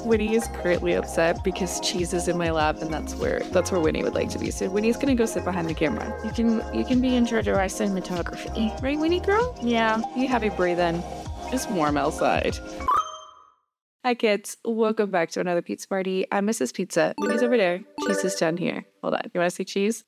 Winnie is currently upset because cheese is in my lap, and that's where Winnie would like to be. So Winnie's gonna go sit behind the camera. You can be in charge of our cinematography. Right, Winnie girl? Yeah. You have a breathe in. It's warm outside. Hi kids, welcome back to another pizza party. I'm Mrs. Pizza. Winnie's over there. Cheese is down here. Hold on. You wanna see cheese?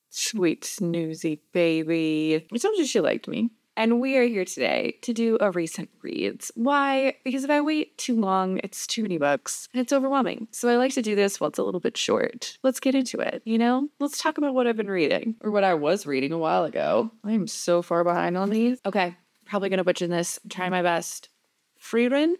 Sweet snoozy baby. I told you she liked me. And we are here today to do a recent reads. Why? Because if I wait too long, it's too many books and it's overwhelming. So I like to do this while it's a little bit short. Let's get into it, you know? Let's talk about what I've been reading, or what I was reading a while ago. I'm so far behind on these. Okay, probably gonna butcher this. I'm trying my best. Frieren?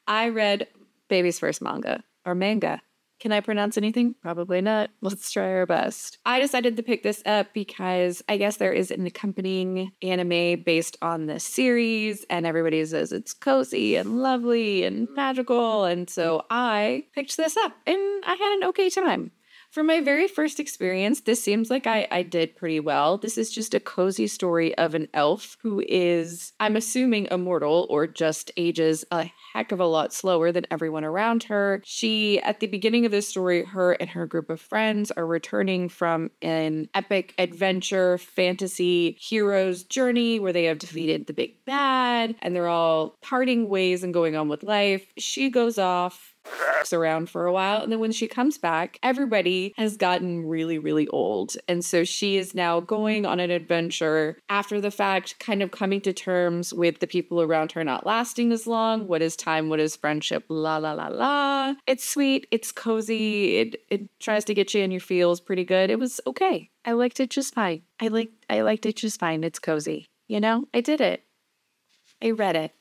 I read baby's first manga, or manga. Can I pronounce anything? Probably not. Let's try our best. I decided to pick this up because I guess there is an accompanying anime based on this series, and everybody says it's cozy and lovely and magical, and so I picked this up, and I had an okay time. For my very first experience, this seems like I did pretty well. This is just a cozy story of an elf who is, I'm assuming, immortal or just ages a heck of a lot slower than everyone around her. She, at the beginning of this story, her and her group of friends are returning from an epic adventure fantasy hero's journey where they have defeated the big bad and they're all parting ways and going on with life. She goes off around for a while, and then when she comes back, everybody has gotten really, really old, and so she is now going on an adventure after the fact, kind of coming to terms with the people around her not lasting as long. What is time? What is friendship? La la la la. It's sweet, it's cozy, it tries to get you in your feels pretty good. It was okay. I liked it just fine. I liked it just fine. It's cozy. You know, I did it. I read it.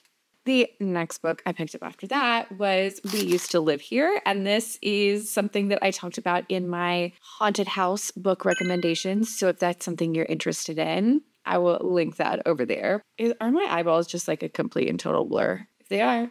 The next book I picked up after that was We Used to Live Here, and this is something that I talked about in my haunted house book recommendations, so if that's something you're interested in, I will link that over there. Are my eyeballs just like a complete and total blur? If they are,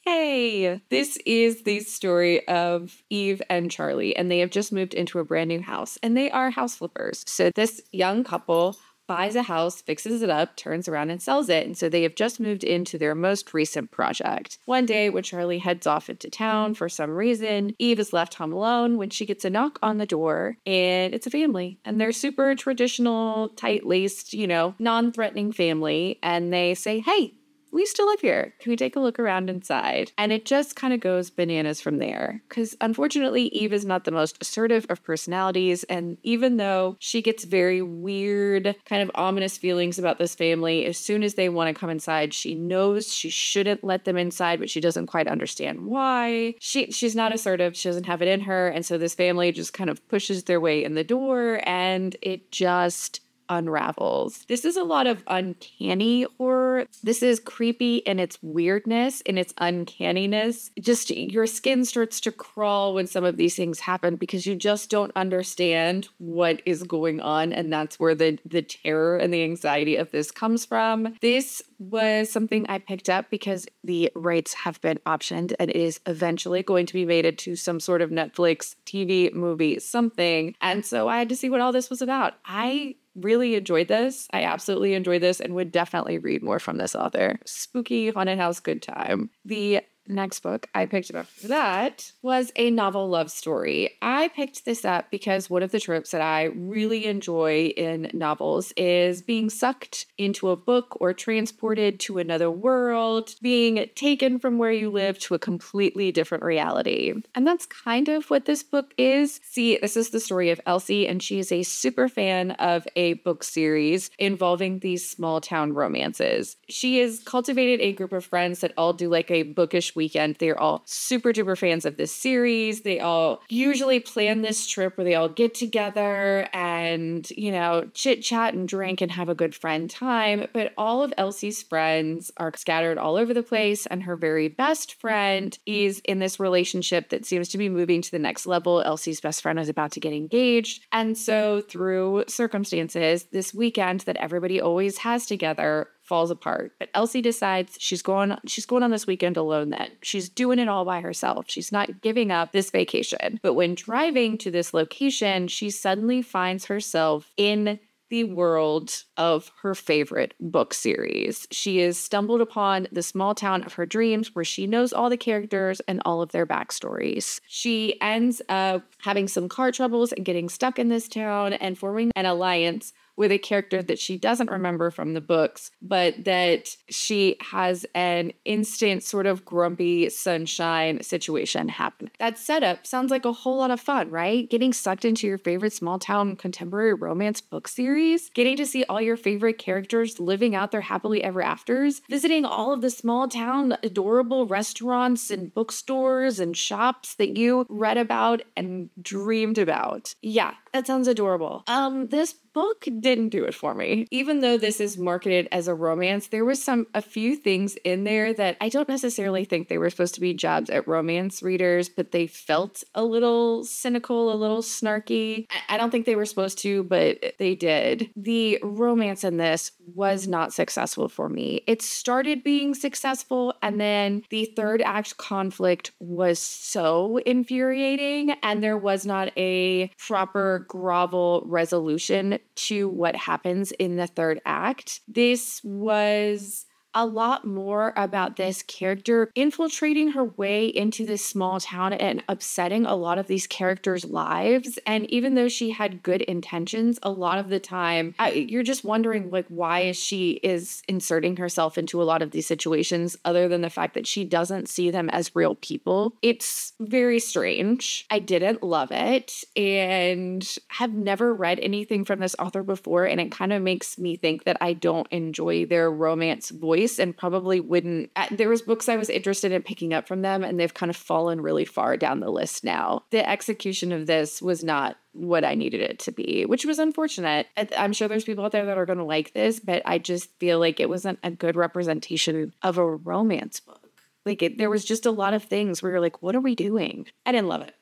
hey! This is the story of Eve and Charlie, and they have just moved into a brand new house, and they are house flippers. So this young couple buys a house, fixes it up, turns around and sells it. And so they have just moved into their most recent project. One day when Charlie heads off into town for some reason, Eve is left home alone when she gets a knock on the door, and it's a family. And they're super traditional, tight-laced, you know, non-threatening family. And they say, hey, we still live here. Can we take a look around inside? And it just kind of goes bananas from there. Because unfortunately, Eve is not the most assertive of personalities. And even though she gets very weird, kind of ominous feelings about this family, as soon as they want to come inside, she knows she shouldn't let them inside, but she doesn't quite understand why. She's not assertive. She doesn't have it in her. And so this family just kind of pushes their way in the door, and it just unravels. This is a lot of uncanny horror. This is creepy in its weirdness, in its uncanniness. Just your skin starts to crawl when some of these things happen because you just don't understand what is going on, and that's where the terror and the anxiety of this comes from. This was something I picked up because the rights have been optioned and it is eventually going to be made into some sort of Netflix TV movie, something. And so I had to see what all this was about. I really enjoyed this. I absolutely enjoyed this and would definitely read more from this author. Spooky, haunted house, good time. The next book I picked up after that was a novel love story. I picked this up because one of the tropes that I really enjoy in novels is being sucked into a book or transported to another world, being taken from where you live to a completely different reality. And that's kind of what this book is. See, this is the story of Elsie, and she is a super fan of a book series involving these small town romances. She has cultivated a group of friends that all do like a bookish weekend. They're all super duper fans of this series. They all usually plan this trip where they all get together and, you know, chit chat and drink and have a good friend time. But all of Elsie's friends are scattered all over the place, and her very best friend is in this relationship that seems to be moving to the next level. Elsie's best friend is about to get engaged. And so through circumstances, this weekend that everybody always has together falls apart. But Elsie decides she's going on this weekend alone then. She's doing it all by herself. She's not giving up this vacation. But when driving to this location, she suddenly finds herself in the world of her favorite book series. She has stumbled upon the small town of her dreams where she knows all the characters and all of their backstories. She ends up having some car troubles and getting stuck in this town and forming an alliance with a character that she doesn't remember from the books, but that she has an instant sort of grumpy sunshine situation happen. That setup sounds like a whole lot of fun, right? Getting sucked into your favorite small town contemporary romance book series, getting to see all your favorite characters living out their happily ever afters, visiting all of the small town adorable restaurants and bookstores and shops that you read about and dreamed about. Yeah, that sounds adorable. This book didn't do it for me. Even though this is marketed as a romance, there was a few things in there that I don't necessarily think they were supposed to be jabs at romance readers, but they felt a little cynical, a little snarky. I don't think they were supposed to, but they did. The romance in this was not successful for me. It started being successful, and then the third act conflict was so infuriating, and there was not a proper grovel resolution to what happens in the third act. This was a lot more about this character infiltrating her way into this small town and upsetting a lot of these characters' lives. And even though she had good intentions, a lot of the time, you're just wondering, like, why she is inserting herself into a lot of these situations other than the fact that she doesn't see them as real people. It's very strange. I didn't love it and have never read anything from this author before, and it kind of makes me think that I don't enjoy their romance voice and probably wouldn't. There was books I was interested in picking up from them, and they've kind of fallen really far down the list now. The execution of this was not what I needed it to be, which was unfortunate. I'm sure there's people out there that are going to like this, but I just feel like it wasn't a good representation of a romance book. Like, there was just a lot of things where you're like, what are we doing? I didn't love it.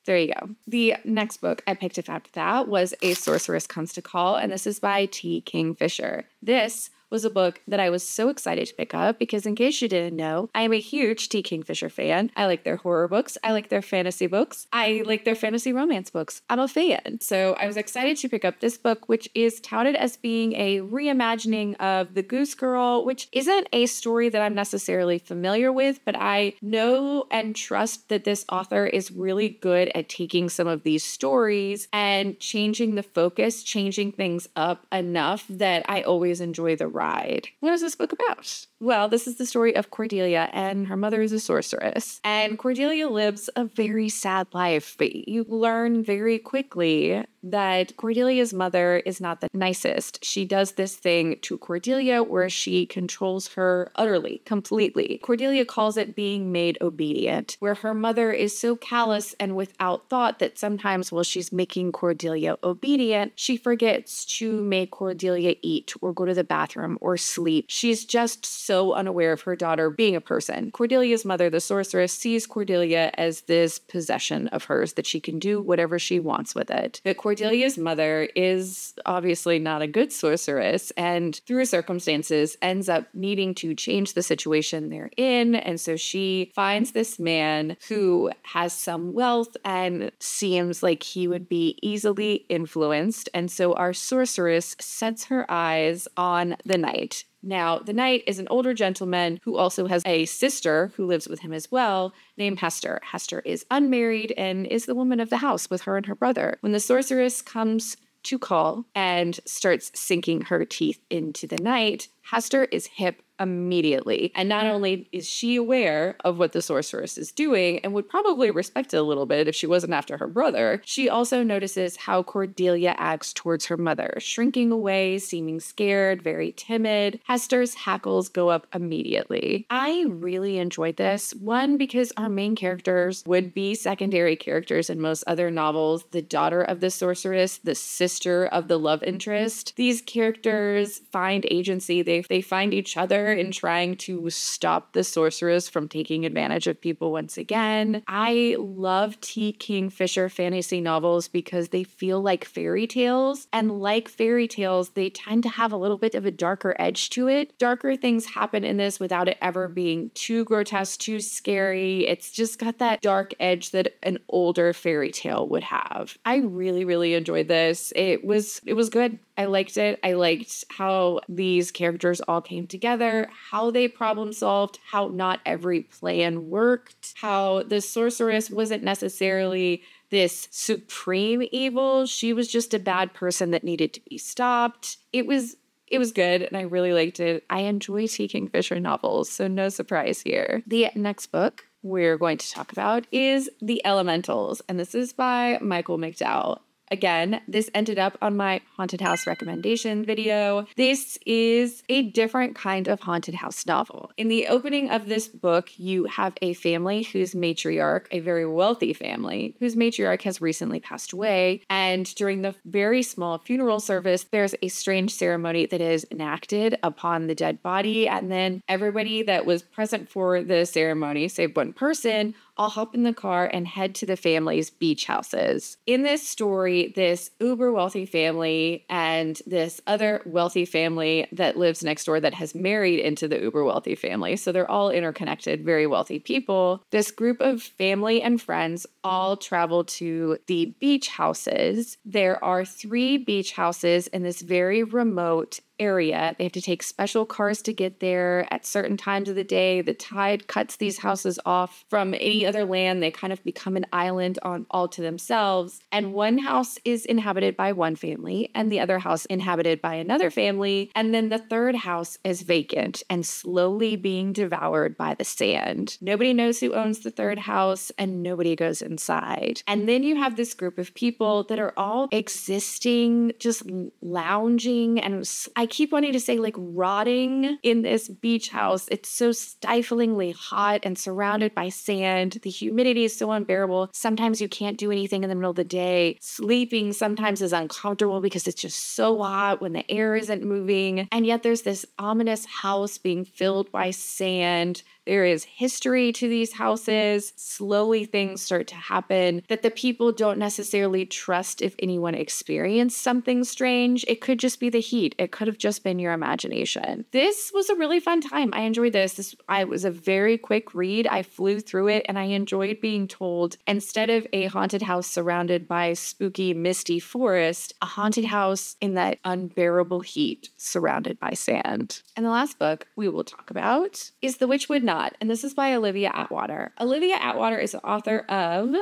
There you go. The next book I picked up after that was A Sorceress Comes to Call, and this is by T. Kingfisher. This was a book that I was so excited to pick up because, in case you didn't know, I am a huge T. Kingfisher fan. I like their horror books. I like their fantasy books. I like their fantasy romance books. I'm a fan. So I was excited to pick up this book, which is touted as being a reimagining of The Goose Girl, which isn't a story that I'm necessarily familiar with, but I know and trust that this author is really good at taking some of these stories and changing the focus, changing things up enough that I always enjoy the ride. What is this book about? Well, this is the story of Cordelia, and her mother is a sorceress. And Cordelia lives a very sad life, but you learn very quickly that Cordelia's mother is not the nicest. She does this thing to Cordelia where she controls her utterly, completely. Cordelia calls it being made obedient, where her mother is so callous and without thought that sometimes while she's making Cordelia obedient, she forgets to make Cordelia eat or go to the bathroom or sleep. She's just so unaware of her daughter being a person. Cordelia's mother, the sorceress, sees Cordelia as this possession of hers that she can do whatever she wants with it. But Cordelia's mother is obviously not a good sorceress, and through circumstances ends up needing to change the situation they're in. And so she finds this man who has some wealth and seems like he would be easily influenced. And so our sorceress sets her eyes on the knight. Now, the knight is an older gentleman who also has a sister who lives with him as well, named Hester. Hester is unmarried and is the woman of the house with her and her brother. When the sorceress comes to call and starts sinking her teeth into the knight, Hester is hip immediately. And not only is she aware of what the sorceress is doing and would probably respect it a little bit if she wasn't after her brother, she also notices how Cordelia acts towards her mother, shrinking away, seeming scared, very timid. Hester's hackles go up immediately. I really enjoyed this. One, because our main characters would be secondary characters in most other novels. The daughter of the sorceress, the sister of the love interest. These characters find agency. They find each other in trying to stop the sorceress from taking advantage of people once again. I love T. Kingfisher fantasy novels because they feel like fairy tales, and like fairy tales, they tend to have a little bit of a darker edge to it. Darker things happen in this without it ever being too grotesque, too scary. It's just got that dark edge that an older fairy tale would have. I really, really enjoyed this. It was good. I liked it. I liked how these characters all came together, how they problem solved, how not every plan worked, how the sorceress wasn't necessarily this supreme evil. She was just a bad person that needed to be stopped. It was good, and I really liked it. I enjoy Kingfisher novels, so no surprise here. The next book we're going to talk about is The Elementals, and this is by Michael McDowell. Again, this ended up on my haunted house recommendation video. This is a different kind of haunted house novel. In the opening of this book, you have a family whose matriarch, a very wealthy family, whose matriarch has recently passed away. And during the very small funeral service, there's a strange ceremony that is enacted upon the dead body. And then everybody that was present for the ceremony, save one person, all hop in the car and head to the family's beach houses. In this story, this uber wealthy family and this other wealthy family that lives next door that has married into the uber wealthy family, so they're all interconnected, very wealthy people. This group of family and friends all travel to the beach houses. There are 3 beach houses in this very remote area. They have to take special cars to get there at certain times of the day. The tide cuts these houses off from any other land. They kind of become an island all to themselves. And one house is inhabited by one family and the other house inhabited by another family. And then the third house is vacant and slowly being devoured by the sand. Nobody knows who owns the third house and nobody goes inside. And then you have this group of people that are all existing, just lounging, and I keep wanting to say like rotting in this beach house. It's so stiflingly hot and surrounded by sand. The humidity is so unbearable. Sometimes you can't do anything in the middle of the day. Sleeping sometimes is uncomfortable because it's just so hot when the air isn't moving. And yet there's this ominous house being filled by sand. There is history to these houses. Slowly things start to happen that the people don't necessarily trust if anyone experienced something strange. It could just be the heat. It could have just been your imagination. This was a really fun time. I enjoyed this. I was a very quick read. I flew through it and I enjoyed being told, instead of a haunted house surrounded by spooky, misty forest, a haunted house in that unbearable heat surrounded by sand. And the last book we will talk about is The Witchwood Knot, and this is by Olivia Atwater. Olivia Atwater is the author of,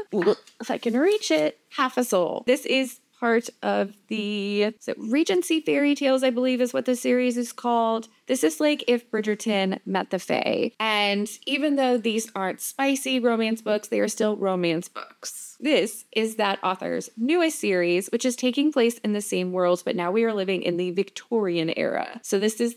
if I can reach it, Half a Soul. This is part of the Regency Fairy Tales, I believe is what the series is called. This is like if Bridgerton met the Fae. And even though these aren't spicy romance books, they are still romance books. This is that author's newest series, which is taking place in the same world, but now we are living in the Victorian era. So this is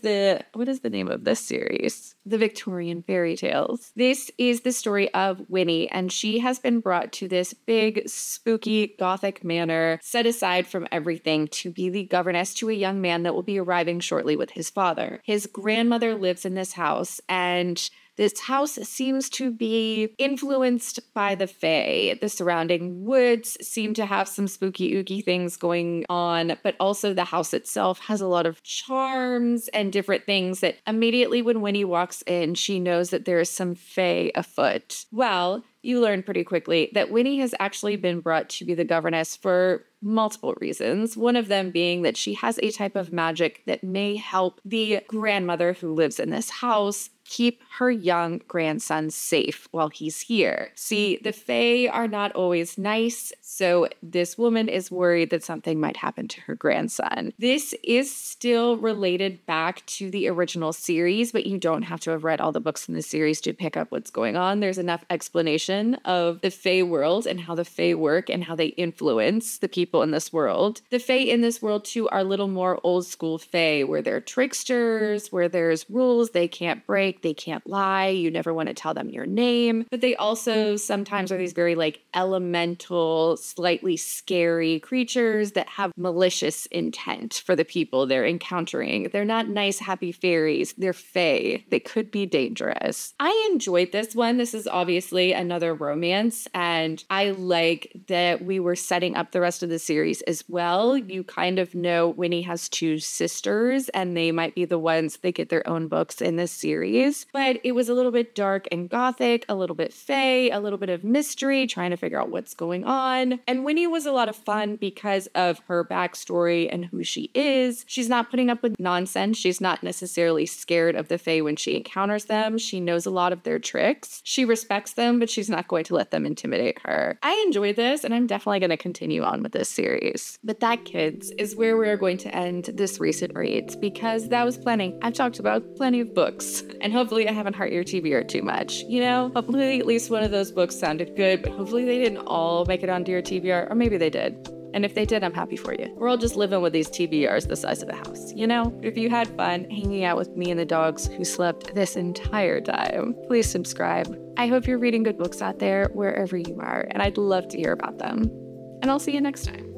what is the name of this series? The Victorian Fairy Tales. This is the story of Winnie, and she has been brought to this big, spooky, gothic manor, set aside from everything to be the governess to a young man that will be arriving shortly with his father. His grandmother lives in this house, and this house seems to be influenced by the Fae. The surrounding woods seem to have some spooky, ooky things going on, but also the house itself has a lot of charms and different things that immediately when Winnie walks in, she knows that there is some Fae afoot. Well, you learn pretty quickly that Winnie has actually been brought to be the governess for multiple reasons. One of them being that she has a type of magic that may help the grandmother who lives in this house keep her young grandson safe while he's here. See, the Fae are not always nice, so this woman is worried that something might happen to her grandson. This is still related back to the original series, but you don't have to have read all the books in the series to pick up what's going on. There's enough explanation of the Fae world and how the Fae work and how they influence the people in this world. The Fae in this world, too, are a little more old school Fae, where they're tricksters, where there's rules they can't break, they can't lie, you never want to tell them your name, but they also sometimes are these very like elemental, slightly scary creatures that have malicious intent for the people they're encountering. They're not nice, happy fairies. They're Fae. They could be dangerous. I enjoyed this one. This is obviously another stepmother romance. And I like that we were setting up the rest of the series as well. You kind of know Winnie has two sisters, and they might be the ones that get their own books in this series. But it was a little bit dark and gothic, a little bit fae, a little bit of mystery, trying to figure out what's going on. And Winnie was a lot of fun because of her backstory and who she is. She's not putting up with nonsense. She's not necessarily scared of the fae when she encounters them. She knows a lot of their tricks. She respects them, but she's not going to let them intimidate her. I enjoyed this, and I'm definitely going to continue on with this series. But that, kids, is where we're going to end this recent reads, because that was plenty. I've talked about plenty of books, and hopefully I haven't hurt your TBR too much. You know, hopefully at least one of those books sounded good, but hopefully they didn't all make it onto your TBR, or maybe they did. And if they did, I'm happy for you. We're all just living with these TBRs the size of a house, you know? If you had fun hanging out with me and the dogs who slept this entire time, please subscribe. I hope you're reading good books out there wherever you are, and I'd love to hear about them. And I'll see you next time.